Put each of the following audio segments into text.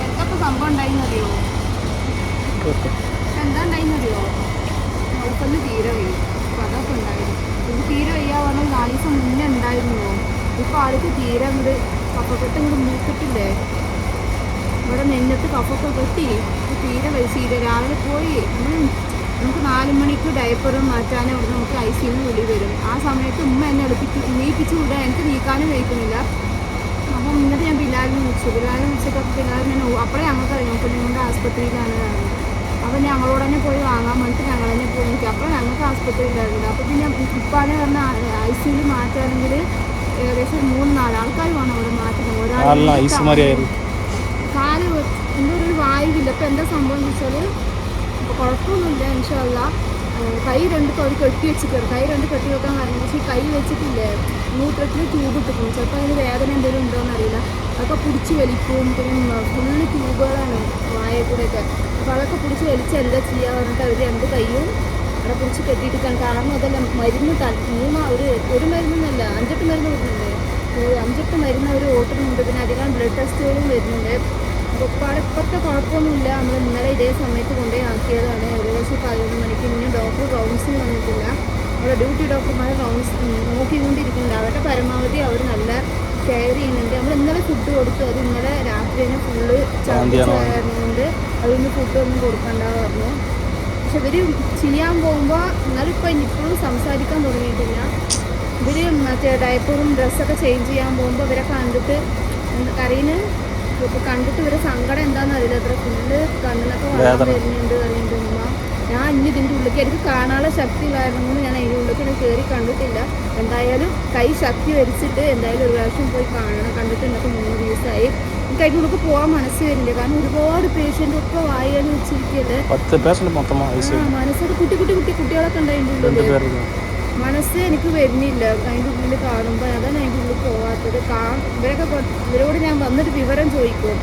എന്തൊക്കെ സംഭവം ഉണ്ടായിന്നറിയോ? എന്താ ഉണ്ടായിന്നറിയോ? നൗഫലിന് തീരെ വയ്യ. അപ്പം അതൊക്കെ ഉണ്ടായിരുന്നു. ഇത് തീരെ വയ്യ പറഞ്ഞാൽ 4 ദിവസം മുന്നേ ഉണ്ടായിരുന്നോ. ഇപ്പോൾ ആൾക്ക് തീരെ അങ്ങോട്ട് കഫക്കെട്ട് ഇങ്ങോട്ട് മൂക്കിട്ടില്ലേ, ഇവിടെ നെഞ്ഞത്ത് കഫൊക്കെ കെട്ടി തീരെ വയസ്സില്ല. രാവിലെ പോയി നമുക്ക് 4 മണിക്ക് ഡയപ്പറും മാറ്റാനും അവിടെ നമുക്ക് ICU വിളി വരും. ആ സമയത്ത് ഉമ്മ എന്നെ നീപ്പിച്ച് വിടാൻ എനിക്ക് നീക്കാനും വയ്ക്കുന്നില്ല. അപ്പം ഇന്നത്തെ ഞാൻ ബിലാലിനെ വിളിച്ചപ്പോൾ ബിലാൽ ഞാൻ അപ്പോഴേ ഞങ്ങൾക്ക് അറിയാം കുഞ്ഞുങ്ങളുടെ ആസ്പത്രിയിലാണ് കാണുന്നത്. അപ്പം ഞങ്ങളോട് തന്നെ പോയി വാങ്ങാൻ വേണ്ടിയിട്ട് ഞങ്ങൾ തന്നെ പോയി നിൽക്കുക. അപ്പോൾ ഞങ്ങൾക്ക് ആസ്പത്രിയിലായിരുന്നില്ല. അപ്പോൾ പിന്നെ ഉപ്പാനെ പറഞ്ഞ ICU മാറ്റുകയാണെങ്കിൽ ഏകദേശം 3-4 ആൾക്കാർ വേണം അവിടെ മാറ്റുന്നത്. ഒരാൾ കാല് എന്തോ ഒരു വായുവില്ല. അപ്പോൾ എന്താ സംഭവം എന്ന് വെച്ചാൽ അപ്പോൾ കുഴപ്പമൊന്നുമില്ല ഇൻഷാ അല്ലാഹ്. കൈ 2 അവർ കെട്ടി വെച്ചിട്ടുണ്ട്. കൈ 2 കെട്ടി വെക്കാൻ കാരണം പക്ഷേ കൈ വെച്ചിട്ടില്ലേ മൂത്രത്തിൽ ട്യൂബ് ഇട്ടിട്ടുണ്ട്. ചിലപ്പോൾ അതിന് വേദന എന്തെങ്കിലും ഉണ്ടോയെന്ന് അറിയില്ല. അതൊക്കെ പിടിച്ച് വലിക്കും. പിന്നെ ഫുള്ള് ട്യൂബുകളാണ് വായ കൂടെയൊക്കെ. അപ്പോൾ അതൊക്കെ പിടിച്ച് വലിച്ച് എന്താ ചെയ്യുക പറഞ്ഞിട്ട് അവർ 2 കൈയും അവിടെ പിടിച്ച് കെട്ടിയിട്ടിരിക്കുകയാണ്. കാരണം അതെല്ലാം മരുന്ന് ഒരു മരുന്നൊന്നുമല്ല 5-8 മരുന്ന് കൊടുക്കുന്നുണ്ട്. 5-8 മരുന്ന് അവർ ഓട്ടുന്നുണ്ട്. പിന്നെ അധികം ബ്ലഡ് ടെസ്റ്റുകളും വരുന്നുണ്ട്. അപ്പോൾ ഇപ്പോഴത്തെ കുഴപ്പമൊന്നുമില്ല. നമ്മൾ ഇന്നലെ ഇതേ സമയത്ത് കൊണ്ടുപോയി ആക്കിയതാണ്. ഏകദേശം 11 മണിക്ക്. ഇനി ഡോക്ടർ റൗണ്ട്സിന് വന്നിട്ടില്ല. അവിടെ ഡ്യൂട്ടി ഡോക്ടർമാർ റൗണ്ട്സ് നോക്കിക്കൊണ്ടിരിക്കുന്നുണ്ട്. അവരുടെ പരമാവധി അവർ നല്ല കെയർ ചെയ്യുന്നുണ്ട്. നമ്മൾ ഇന്നലെ ഫുഡ് കൊടുത്തു. അത് ഇന്നലെ രാത്രി തന്നെ ഫുള്ള് ഛർദ്ദിച്ചായിരുന്നുകൊണ്ട് അതൊന്നും ഫുഡൊന്നും കൊടുക്കണ്ട പറഞ്ഞു. പക്ഷെ ഇവർ ചെയ്യാൻ പോകുമ്പോൾ എന്നാലും ഇപ്പോഴും സംസാരിക്കാൻ തുടങ്ങിയിട്ടില്ല. ഇവർ മറ്റേ ഡയപ്പറും ഡ്രസ്സൊക്കെ ചേഞ്ച് ചെയ്യാൻ പോകുമ്പോൾ ഇവരെ കണ്ടിട്ട് കരയിന് ഇപ്പോൾ കണ്ടിട്ട് ഇവരെ സങ്കടം എന്താണെന്ന് അറിയില്ല. അത്ര ഫുള്ള് കണ്ണിനൊക്കെ വെള്ളം വരുന്നുണ്ട് അറിയുന്നുണ്ട് ഉമ്മ. ഞാൻ ഇനി ഇതിൻ്റെ ഉള്ളിലേക്ക് എനിക്ക് കാണാനുള്ള ശക്തി ഇല്ലായിരുന്നെങ്കിൽ ഞാൻ അതിൻ്റെ ഉള്ളിലേക്ക് കയറി കണ്ടിട്ടില്ല. എന്തായാലും കൈ ശക്തി വരിച്ചിട്ട് എന്തായാലും ഒരു പ്രാവശ്യം പോയി കാണണം. കണ്ടിട്ട് ഇന്നത്തെ 3 ദിവസമായി. എനിക്ക് അതിൻ്റെ ഉള്ളിലേക്ക് പോകാൻ മനസ്സ് വരുന്നില്ല. കാരണം ഒരുപാട് പേഷ്യൻ്റ് ഒക്കെ വായാലും വെച്ചിരിക്കല്ലേ. മനസ്സൊക്കെ കുട്ടികളൊക്കെ ഉണ്ട് അതിൻ്റെ ഉള്ളിൽ. മനസ്സ് എനിക്ക് വരുന്നില്ല അതിൻ്റെ ഉള്ളിൽ കാണുമ്പോൾ. അതാണ് അതിൻ്റെ ഉള്ളിൽ പോകാത്തത്. ഇവരോട് ഞാൻ വന്നിട്ട് വിവരം ചോദിക്കും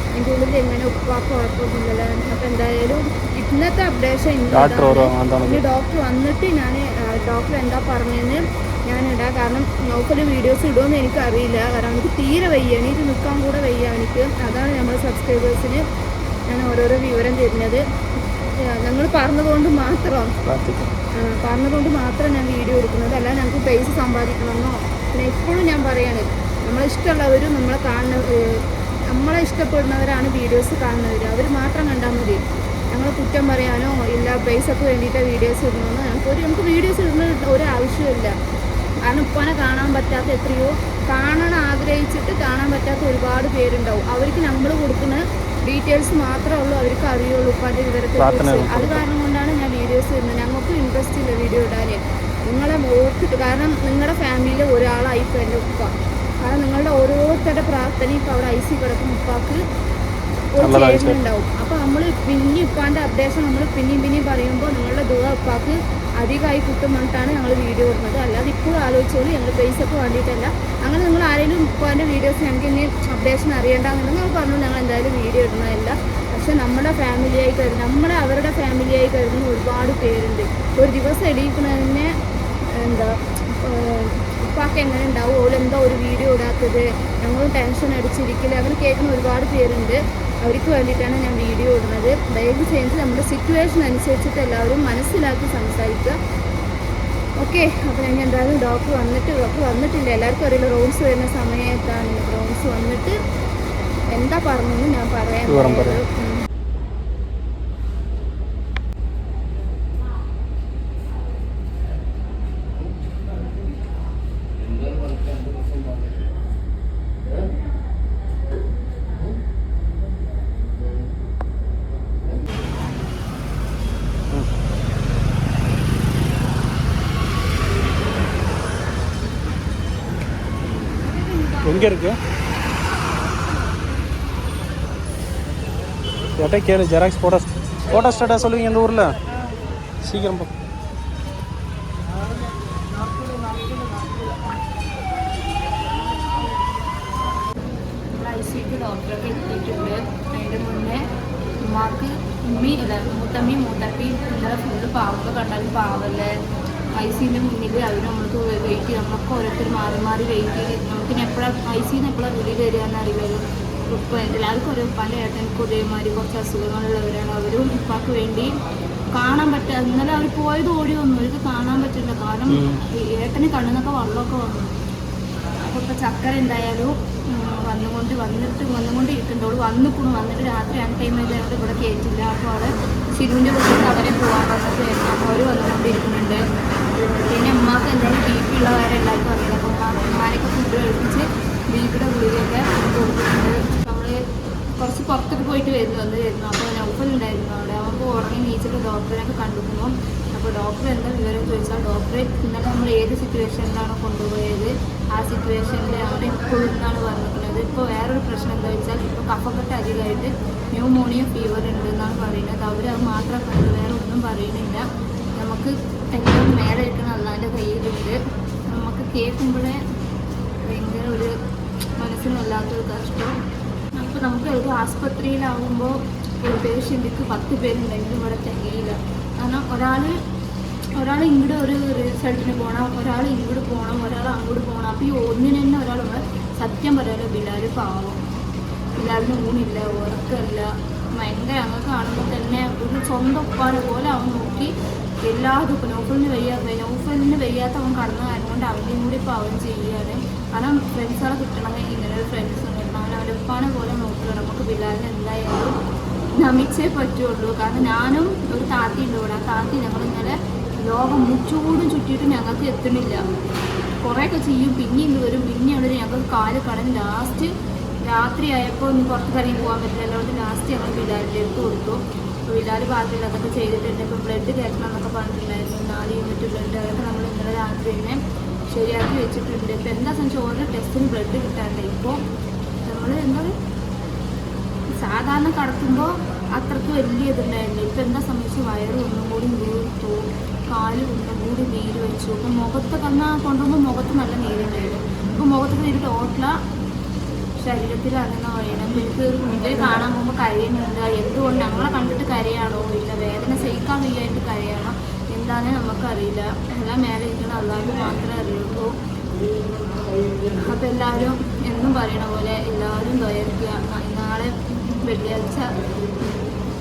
അതിൻ്റെ ഉള്ളിൽ എങ്ങനെ ഉപ്പാക്ക് കുഴപ്പമൊന്നുമില്ലല്ലോ. അപ്പം എന്തായാലും ഇന്നത്തെ അപ്ഡേഷൻ ഇനി ഡോക്ടർ വന്നിട്ട് ഞാൻ ഡോക്ടർ എന്താ പറഞ്ഞതെന്ന് ഞാനിടാം. കാരണം നൗഫൽ വീഡിയോസ് ഇടുമെന്ന് എനിക്കറിയില്ല. കാരണം എനിക്ക് തീരെ വയ്യ, എനിക്ക് നിൽക്കാൻ കൂടെ വയ്യ എനിക്ക്. അതാണ് നമ്മുടെ സബ്സ്ക്രൈബേഴ്സിന് ഞാൻ ഓരോരോ വിവരം തരുന്നത്. ഞങ്ങൾ പറഞ്ഞതുകൊണ്ട് മാത്രം ഞാൻ വീഡിയോ എടുക്കുന്നത്. അല്ല ഞങ്ങൾക്ക് പൈസ സമ്പാദിക്കണമെന്നോ. പിന്നെ എപ്പോഴും ഞാൻ പറയാണ് നമ്മളെ ഇഷ്ടമുള്ളവരും നമ്മളെ ഇഷ്ടപ്പെടുന്നവരാണ് വീഡിയോസ് കാണുന്നവർ. അവർ മാത്രം കണ്ടാൽ മതി. ഞങ്ങൾ കുറ്റം പറയാനോ ഇല്ല പൈസക്ക് വേണ്ടിയിട്ട് വീഡിയോസ് ഇടണമെന്നോ നമുക്ക് വീഡിയോസ് ഇടുന്ന ഒരു ആവശ്യമില്ല. കാരണം ഉപ്പാനെ കാണാൻ പറ്റാത്ത എത്രയോ കാണാൻ ആഗ്രഹിച്ചിട്ട് കാണാൻ പറ്റാത്ത ഒരുപാട് പേരുണ്ടാവും. അവർക്ക് നമ്മൾ കൊടുക്കുന്ന ഡീറ്റെയിൽസ് മാത്രമേ ഉള്ളൂ അവർക്ക് അറിയുള്ളൂ ഉപ്പാൻ്റെ വിവരത്തെ കുറിച്ച്. അത് കാരണം കൊണ്ടാണ് ഞാൻ വീഡിയോസ് ഇടുന്നത്. ഞങ്ങൾക്ക് ഇൻട്രസ്റ്റ് ഇല്ല വീഡിയോ ഇടാൻ. നിങ്ങളെ ഓർത്തിട്ട് കാരണം നിങ്ങളുടെ ഫാമിലിയിൽ ഒരാളായിപ്പോൾ എൻ്റെ ഉപ്പ. കാരണം നിങ്ങളുടെ ഓരോരുത്തരുടെ പ്രാർത്ഥനയും ഇപ്പോൾ അവിടെ IC കിടക്കും ഉപ്പാക്ക് ഒരു ചേരുന്നുണ്ടാവും. അപ്പോൾ നമ്മൾ പിന്നെ ഉപ്പാൻ്റെ അപ്ഡേഷൻ നമ്മൾ പിന്നെയും പറയുമ്പോൾ നിങ്ങളുടെ ദുആ ഉപ്പാക്ക് അധികമായി കിട്ടും പറഞ്ഞിട്ടാണ് ഞങ്ങൾ വീഡിയോ ഇടുന്നത്. അല്ലാതെ ഇപ്പോഴും ആലോചിച്ചോളൂ ഞങ്ങൾ പൈസക്ക് വേണ്ടിയിട്ടല്ല. അങ്ങനെ നിങ്ങൾ ആരെങ്കിലും ഉപ്പാൻ്റെ വീഡിയോസ് ഞങ്ങൾക്ക് ഇനി അപ്ഡേഷൻ അറിയേണ്ടെന്നുണ്ടെങ്കിൽ നിങ്ങൾ പറഞ്ഞു ഞങ്ങൾ എന്തായാലും വീഡിയോ ഇടുന്നതല്ല. പക്ഷെ നമ്മുടെ ഫാമിലിയായി അവരുടെ ഫാമിലിയായി കരുതുന്ന ഒരുപാട് പേരുണ്ട്. ഒരു ദിവസം എണീക്കുന്നതിനെ എന്താ ഉപ്പാക്ക് എങ്ങനെ ഉണ്ടാവും, ഓലെന്താ ഒരു വീഡിയോ ഇടാത്തത്, ഞങ്ങൾ ടെൻഷൻ അടിച്ചിരിക്കില്ല, അങ്ങനെ കേൾക്കുന്ന ഒരുപാട് പേരുണ്ട്. അവർക്ക് വേണ്ടിയിട്ടാണ് ഞാൻ വീഡിയോ ഇടുന്നത്. ദയവ് ചെയ്ത് നമ്മുടെ സിറ്റുവേഷൻ അനുസരിച്ചിട്ട് എല്ലാവരും മനസ്സിലാക്കി സംസാരിക്കുക. ഓക്കെ. അപ്പോൾ ഞാൻ എന്തായാലും ഡോക്ടർ വന്നിട്ടില്ല. എല്ലാവർക്കും അറിയില്ല റൗണ്ട്സ് വരുന്ന സമയത്താണ്. റൗണ്ട്സ് വന്നിട്ട് എന്താ പറഞ്ഞെന്ന് ഞാൻ പറയാൻ. எங்கே இருக்கு கேட்டே கேளு. ஜெராக்ஸ் ஃபோட்டோ ஸ்டாட்டா சொல்லுவீங்க இந்த ஊரில் சீக்கிரம் போ. ICU ഡോക്ടറൊക്കെ എത്തിയിട്ടുണ്ട്. അതിൻ്റെ മുന്നേ ഉമ്മാക്ക് മൂത്തമ്മി ഇന്നലെ ഫുള്ള് പാവൊക്കെ കണ്ടാലും പാവല്ലേ ICUവിൻ്റെ മുന്നിൽ അവർ നമ്മൾക്ക് വെയിറ്റ് ചെയ്യും. നമ്മളൊക്കെ ഓരോരുത്തർ മാറി മാറി വെയിറ്റ് ചെയ്ത് നമുക്കിനി എപ്പോഴാണ് ICUന്ന് എപ്പോഴാണ് വെളിയിൽ വരികയെന്ന് അറിയില്ലല്ലോ. ഇപ്പോൾ എല്ലാവർക്കും ഒരു ഉപ്പാൻ്റെ ഏട്ടനക്ക് ഒരേമാതിരി കുറച്ച് അസുഖങ്ങളുള്ളവരാണ്. അവരും ഉപ്പാക്ക് വേണ്ടി കാണാൻ പറ്റുക. ഇന്നലെ അവർ പോയത് ഓടി വന്നു, അവർക്ക് കാണാൻ പറ്റില്ല. കാരണം ഏട്ടന് കണ്ണിന്നൊക്കെ വെള്ളമൊക്കെ വന്നു. അപ്പോൾ ഇപ്പോൾ ചക്കര എന്തായാലും വന്നുകൊണ്ടിരിക്കുന്നുണ്ട്. വന്നിട്ട് രാത്രി ആ ടൈമിൽ ഇവിടെ കയറ്റില്ല. അപ്പോൾ അവിടെ ശിരുവിൻ്റെ വീട്ടിൽ അവരെ പോകാൻ വന്നിട്ട് അപ്പോൾ അവർ വന്നുകൊണ്ടിരിക്കുന്നുണ്ട്. പിന്നെ ഉമ്മാക്ക് എന്തായാലും BP ഉള്ളവരെല്ലാവർക്കും അറിയില്ല. അപ്പോൾ ഉമ്മാരൊക്കെ ഫുഡ് കഴിപ്പിച്ച് BPയുടെ ഗുളികയൊക്കെ കൊടുക്കുന്നുണ്ട്. നമ്മൾ കുറച്ച് പുറത്തൊക്കെ പോയിട്ട് വന്നിരുന്നു. അപ്പോൾ നൗഫലുണ്ടായിരുന്നു അവിടെ. അപ്പോൾ ഉറങ്ങി നീച്ചിട്ട് ഡോക്ടറിനൊക്കെ കണ്ടുക്കുന്നു. അപ്പോൾ ഡോക്ടർ എന്താ വിവരം ചോദിച്ചാൽ ഡോക്ടറെ ഇന്നലെ നമ്മൾ ഏത് സിറ്റുവേഷനിലാണോ കൊണ്ടുപോയത് ആ സിറ്റുവേഷനിൽ അവിടെ ഇപ്പോഴും എന്നാണ് പറഞ്ഞിട്ടുള്ളത്. ഇപ്പോൾ വേറൊരു പ്രശ്നം എന്താ വെച്ചാൽ ഇപ്പോൾ കഫക്കെട്ട് അധികമായിട്ട് ന്യൂമോണിയ ഫീവർ ഉണ്ട് എന്നാണ് പറയുന്നത്. അവരത് മാത്രം കണ്ടു, വേറെ ഒന്നും പറയുന്നില്ല. നമുക്ക് എല്ലാം മേലെ ഇരിക്കുന്ന അള്ളാൻ്റെ കയ്യിലുണ്ട്. നമുക്ക് കേൾക്കുമ്പോഴേ ഭയങ്കര ഒരു മനസ്സിന് വല്ലാത്തൊരു കഷ്ടം. അപ്പോൾ നമുക്ക് ഒരു ആസ്പത്രിയിലാവുമ്പോൾ ഒരു പേഷ്യൻറ്റിക്ക് 10 പേരുണ്ടെങ്കിലും ഇവിടെ തികയില്ല. കാരണം ഒരാൾ ഇങ്ങോട്ട് ഒരു റിസൾട്ടിന് പോകണം, ഒരാൾ ഇങ്ങോട്ട് പോകണം, ഒരാൾ അങ്ങോട്ട് പോകണം. അപ്പോൾ ഈ ഒന്നിന് തന്നെ ഒരാൾ സത്യം പറയാലോ ബിലാൽ പാവം. ബിലാലിന് ഊണില്ല, ഉറക്കമില്ല, ഭയങ്കര അങ്ങ് കാണുമ്പോൾ തന്നെ ഒരു സ്വന്തം ഉപ്പാനെ പോലെ അവൻ നോക്കി എല്ലാതും. ഇപ്പോൾ നൗഫലിന് വയ്യാത്ത അവൻ കടന്നു കാരണം കൊണ്ട് അവൻ്റെയും കൂടി ഇപ്പോൾ അവൻ ചെയ്യുകയാണ്. കാരണം ഫ്രണ്ട്സുകളെ കിട്ടണമെങ്കിൽ ഇങ്ങനെ ഒരു ഫ്രണ്ട്സ് കിട്ടണം. അവൻ്റെ ഉപ്പാനെ പോലെ നോക്കുക. നമുക്ക് ബിലാലിന് എന്തായാലും നമിച്ചേ പറ്റുള്ളൂ. കാരണം ഞാനും ഒരു താത്തിയുണ്ട് ഇവിടെ. ആ താത്തി ഞങ്ങളിങ്ങനെ ലോകം മുച്ചൂടും ചുറ്റിയിട്ട് ഞങ്ങൾക്ക് എത്തണില്ല. കുറേയൊക്കെ ചെയ്യും, പിന്നെയും വരും, പിന്നെയാണ് ഞങ്ങൾക്ക് കാല് കടന്ന് ലാസ്റ്റ് രാത്രി ആയപ്പോൾ ഒന്ന് പുറത്ത് കറിയും പോകാൻ പറ്റില്ല. എല്ലാവരും ലാസ്റ്റ് ഞങ്ങൾ ബിലാലിൻ്റെ അടുത്ത് കൊടുത്തു. അപ്പോൾ ബിലാൽ ബാക്കിയുള്ള അതൊക്കെ ചെയ്തിട്ടുണ്ട്. ഇപ്പോൾ ബ്ലഡ് കയറ്റണം എന്നൊക്കെ പറഞ്ഞിട്ടുണ്ടായിരുന്നു. 4 യൂണിറ്റ് ബ്ലഡ് അതൊക്കെ നമ്മൾ ഇന്നലെ രാത്രി തന്നെ ശരിയാക്കി വെച്ചിട്ടുണ്ട്. ഇപ്പോൾ എന്താ സംശയം ഓരോ ടെസ്റ്റിന് ബ്ലഡ് കിട്ടാണ്ട്. ഇപ്പോൾ നമ്മൾ എന്താ സാധാരണ കടക്കുമ്പോൾ അത്രയ്ക്ക് വലിയ ഇതുണ്ടായിരുന്നു. ഇപ്പം എന്താ സംബന്ധിച്ച് വയറ് ഒന്നും കൂടി വീർത്തു, കാല് ഒന്നും കൂടി നീര് വെച്ചു. ഇപ്പം മുഖത്ത് കൊണ്ടുപോകുമ്പോൾ മുഖത്ത് നല്ല നീരുണ്ടായിരുന്നു. ഇപ്പോൾ മുഖത്ത് നീര് ടോട്ടല ശരീരത്തിലാണെന്ന് പറയണം. എനിക്ക് മുന്നിൽ കാണാൻ പോകുമ്പോൾ കരയുന്നുണ്ട്. എന്തുകൊണ്ട് ഞങ്ങളെ കണ്ടിട്ട് കരയാണോ ഇല്ല വേദന സഹിക്കാൻ വയ്യായിട്ട് കരയാണോ എന്താണെന്ന് നമുക്കറിയില്ല. എല്ലാം മേലെ ഇരിക്കുന്ന അല്ലാതെ മാത്രമേ അറിയുള്ളൂ. അപ്പോൾ എല്ലാവരും എന്നും പറയണ പോലെ എല്ലാവരും ദ്വയർക്കുക. നാളെ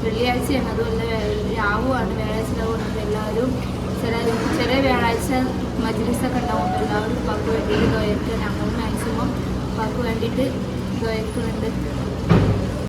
വെള്ളിയാഴ്ചയാണ്, അതുപോലെ രാവുമാണ്, വ്യാഴാഴ്ച പോകുന്നത്. എല്ലാവരും ചില വ്യാഴാഴ്ച മജ്‌ലിസൊക്കെ ഉണ്ടാവും. എല്ലാവരും ഉപ്പാക്ക് വേണ്ടിയിട്ട് ദ്വയർക്കുക. ഞങ്ങൾ മാക്സിമം ഉപ്പാക്ക് വേണ്ടിയിട്ട് ദ്വയർക്കുന്നുണ്ട്.